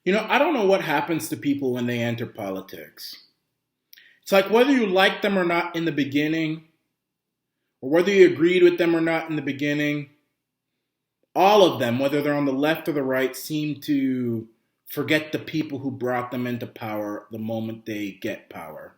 I don't know what happens to people when they enter politics. It's like whether you like them or not in the beginning, or whether you agreed with them or not in the beginning, all of them, whether they're on the left or the right, seem to forget the people who brought them into power the moment they get power.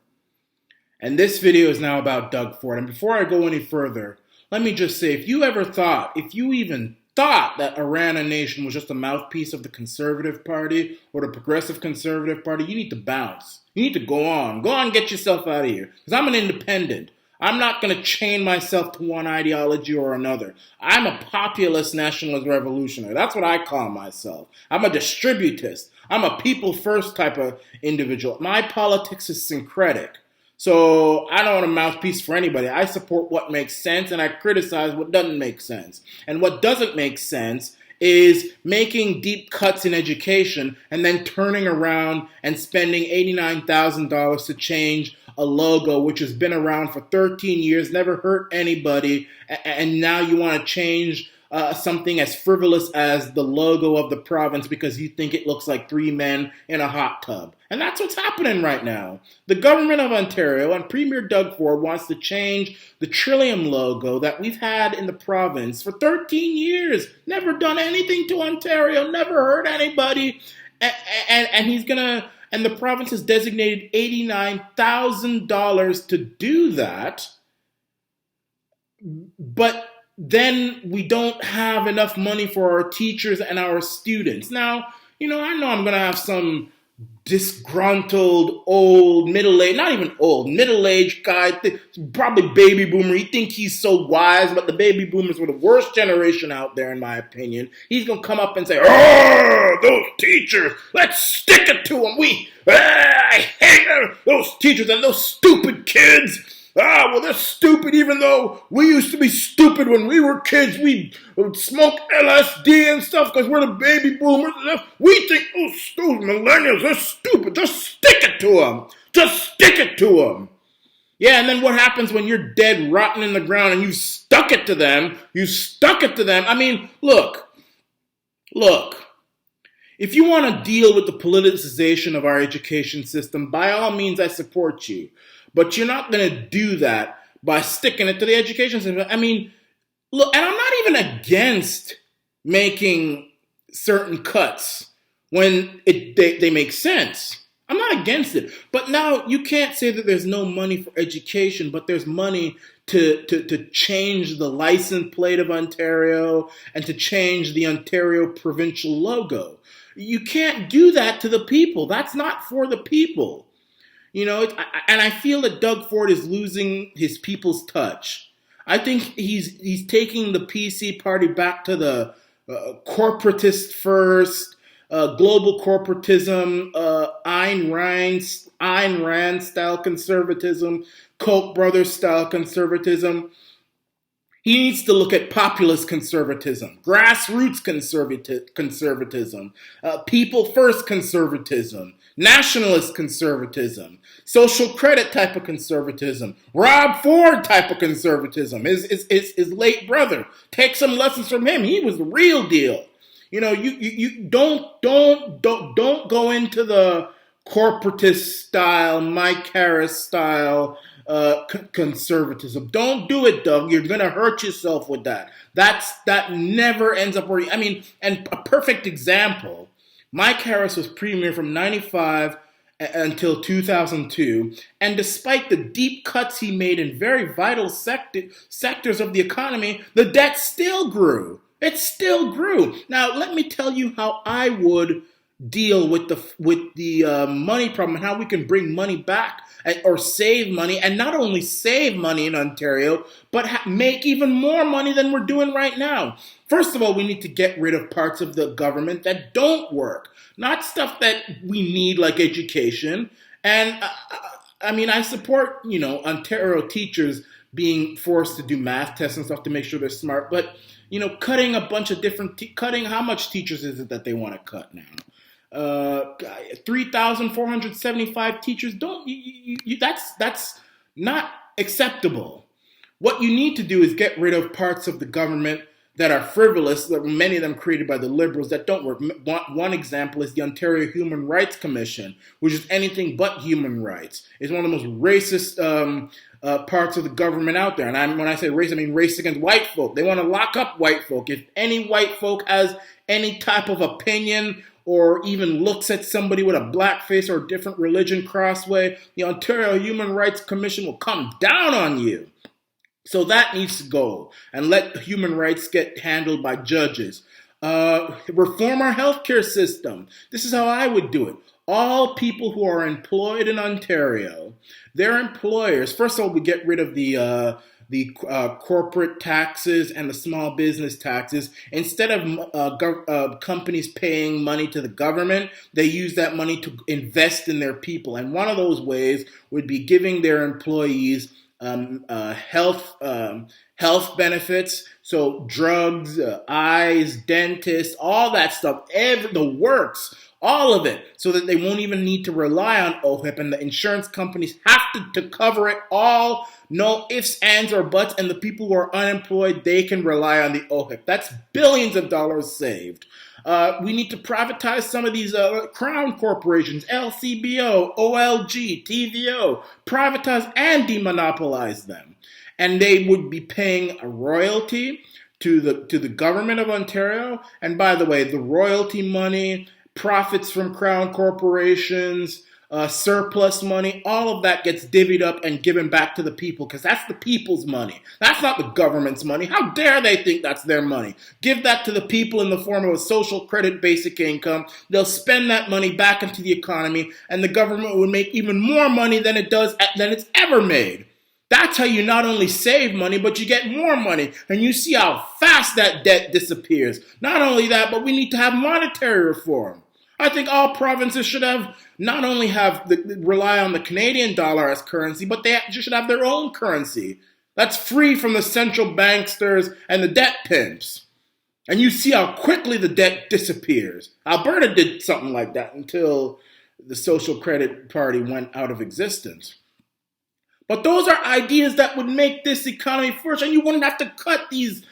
And this video is now about Doug Ford. And before I go any further, let me just say, if you even thought that Arana Nation was just a mouthpiece of the Conservative Party or the Progressive Conservative Party, you need to bounce. You need to go on. Go on, get yourself out of here. Because I'm an independent. I'm not going to chain myself to one ideology or another. I'm a populist nationalist revolutionary. That's what I call myself. I'm a distributist. I'm a people first type of individual. My politics is syncretic. So I don't want a mouthpiece for anybody. I support what makes sense and I criticize what doesn't make sense. And what doesn't make sense is making deep cuts in education and then turning around and spending $89,000 to change a logo which has been around for 13 years, never hurt anybody, and now you want to change something as frivolous as the logo of the province because you think it looks like three men in a hot tub. And that's what's happening right now. The government of Ontario and Premier Doug Ford wants to change the Trillium logo that we've had in the province for 13 years. Never done anything to Ontario, never hurt anybody. And he's going to, and the province has designated $89,000 to do that. But then we don't have enough money for our teachers and our students. Now, I know I'm going to have some disgruntled, old, middle-aged, not even old, middle-aged guy, probably baby boomer. He thinks he's so wise, but the baby boomers were the worst generation out there, in my opinion. He's going to come up and say, "Oh, those teachers, let's stick it to them. I hate those teachers and those stupid kids. Well, they're stupid even though we used to be stupid when we were kids. We would smoke LSD and stuff because we're the baby boomers. We think those millennials, they're stupid. Just stick it to them. Just stick it to them." Yeah, and then what happens when you're dead, rotten in the ground, and you stuck it to them? I mean, look. If you want to deal with the politicization of our education system, by all means, I support you. But you're not going to do that by sticking it to the education system. I mean, look, and I'm not even against making certain cuts when they make sense. I'm not against it. But now you can't say that there's no money for education, but there's money to change the license plate of Ontario and to change the Ontario provincial logo. You can't do that to the people. That's not for the people. And I feel that Doug Ford is losing his people's touch. I think he's taking the PC party back to the corporatist first, global corporatism, Ayn Rand style conservatism, Koch brothers style conservatism. He needs to look at populist conservatism, grassroots conservatism, people first conservatism, nationalist conservatism, social credit type of conservatism, Rob Ford type of conservatism. His late brother. Take some lessons from him. He was the real deal. You don't go into the corporatist style, Mike Harris style conservatism. Don't do it, Doug. You're going to hurt yourself with that. That never ends up working. I mean, and a perfect example, Mike Harris was premier from 95 until 2002, and despite the deep cuts he made in very vital sectors of the economy, the debt still grew. It still grew. Now, let me tell you how I would deal with the money problem and how we can bring money back or save money, and not only save money in Ontario, but make even more money than we're doing right now. First of all, we need to get rid of parts of the government that don't work, not stuff that we need like education. And I support, Ontario teachers being forced to do math tests and stuff to make sure they're smart, but cutting a bunch of different, cutting how much teachers is it that they want to cut now? 3,475 teachers. That's not acceptable. What you need to do is get rid of parts of the government that are frivolous, that many of them created by the liberals that don't work. One example is the Ontario Human Rights Commission, which is anything but human rights. It's one of the most racist parts of the government out there. And when I say race, I mean race against white folk. They want to lock up white folk. If any white folk has any type of opinion or even looks at somebody with a black face or a different religion crossway, the Ontario Human Rights Commission will come down on you. So that needs to go, and let human rights get handled by judges. Reform our healthcare system. This is how I would do it. All people who are employed in Ontario, their employers, first of all, we get rid of the corporate taxes and the small business taxes. Instead of companies paying money to the government, they use that money to invest in their people. And one of those ways would be giving their employees health benefits, so drugs, eyes, dentists, all that stuff, the works, all of it, so that they won't even need to rely on OHIP, and the insurance companies have to cover it all, no ifs, ands, or buts, and the people who are unemployed, they can rely on the OHIP. That's billions of dollars saved. We need to privatize some of these crown corporations, LCBO, OLG, TVO, privatize and demonopolize them. And they would be paying a royalty to the government of Ontario. And by the way, the royalty money, profits from crown corporations, surplus money, all of that gets divvied up and given back to the people, because that's the people's money. That's not the government's money. How dare they think that's their money? Give that to the people in the form of a social credit basic income. They'll spend that money back into the economy, and the government would make even more money than it's ever made. That's how you not only save money, but you get more money. And you see how fast that debt disappears. Not only that, but we need to have monetary reform. I think all provinces should not only rely on the Canadian dollar as currency, but they should have their own currency that's free from the central banksters and the debt pimps. And you see how quickly the debt disappears. Alberta did something like that until the Social Credit Party went out of existence. But those are ideas that would make this economy flourish, and you wouldn't have to cut these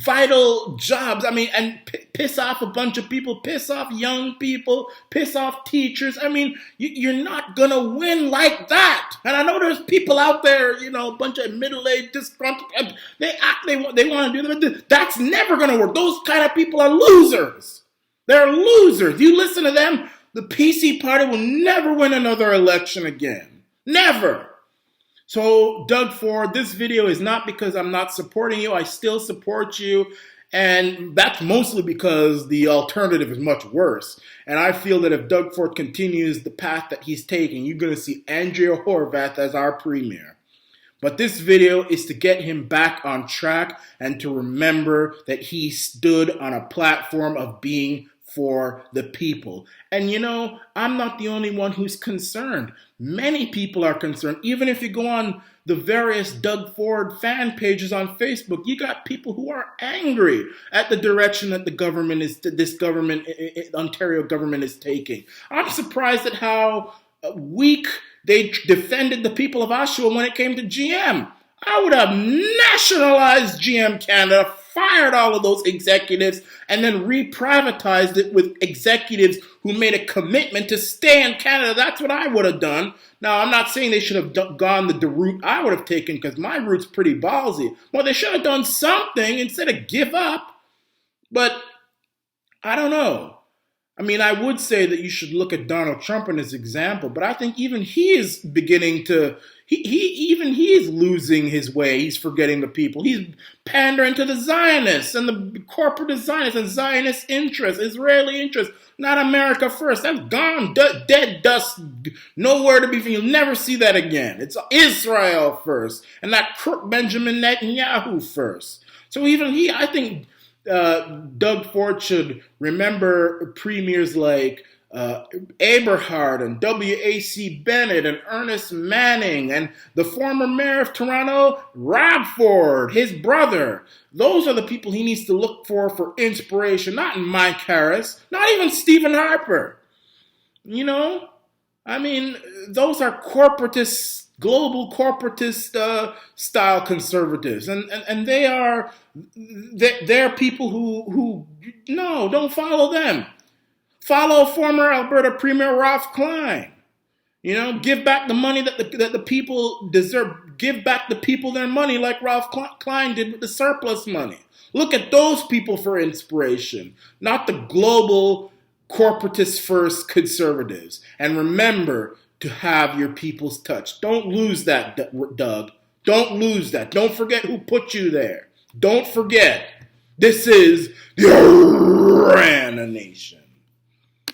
vital jobs. I mean, and piss off a bunch of people, piss off young people, piss off teachers. I mean, you're not going to win like that. And I know there's people out there, a bunch of middle-aged, disgruntled, they want to do that. That's never going to work. Those kind of people are losers. They're losers. You listen to them, the PC party will never win another election again. Never. So, Doug Ford, this video is not because I'm not supporting you. I still support you. And that's mostly because the alternative is much worse. And I feel that if Doug Ford continues the path that he's taking, you're going to see Andrea Horwath as our premier. But this video is to get him back on track and to remember that he stood on a platform of being for the people. And I'm not the only one who's concerned. Many people are concerned. Even if you go on the various Doug Ford fan pages on Facebook, you got people who are angry at the direction that Ontario government is taking. I'm surprised at how weak they defended the people of Oshawa when it came to GM. I would have nationalized GM Canada, fired all of those executives, and then re-privatized it with executives who made a commitment to stay in Canada. That's what I would have done. Now, I'm not saying they should have gone the route I would have taken, because my route's pretty ballsy. Well, they should have done something instead of give up. But I don't know. I mean, I would say that you should look at Donald Trump in his example, but I think even he is beginning to, he is losing his way. He's forgetting the people. He's pandering to the Zionists and the corporate Zionists and Zionist interests, Israeli interests, not America first. That's gone, dead dust, nowhere to be found. You'll never see that again. It's Israel first, and that crook Benjamin Netanyahu first. So even I think Doug Ford should remember premiers like Eberhard and W.A.C. Bennett and Ernest Manning and the former mayor of Toronto, Rob Ford, his brother. Those are the people he needs to look for inspiration, not Mike Harris, not even Stephen Harper. I mean, those are corporatists global corporatist style conservatives, and they're people who no, don't follow them. Follow former Alberta Premier Ralph Klein. Give back the money that the people deserve. Give back the people their money like Ralph Klein did with the surplus money. Look at those people for inspiration, not the global corporatist first conservatives. And remember to have your people's touch. Don't lose that, Doug. Don't lose that. Don't forget who put you there. Don't forget. This is the Arana Nation.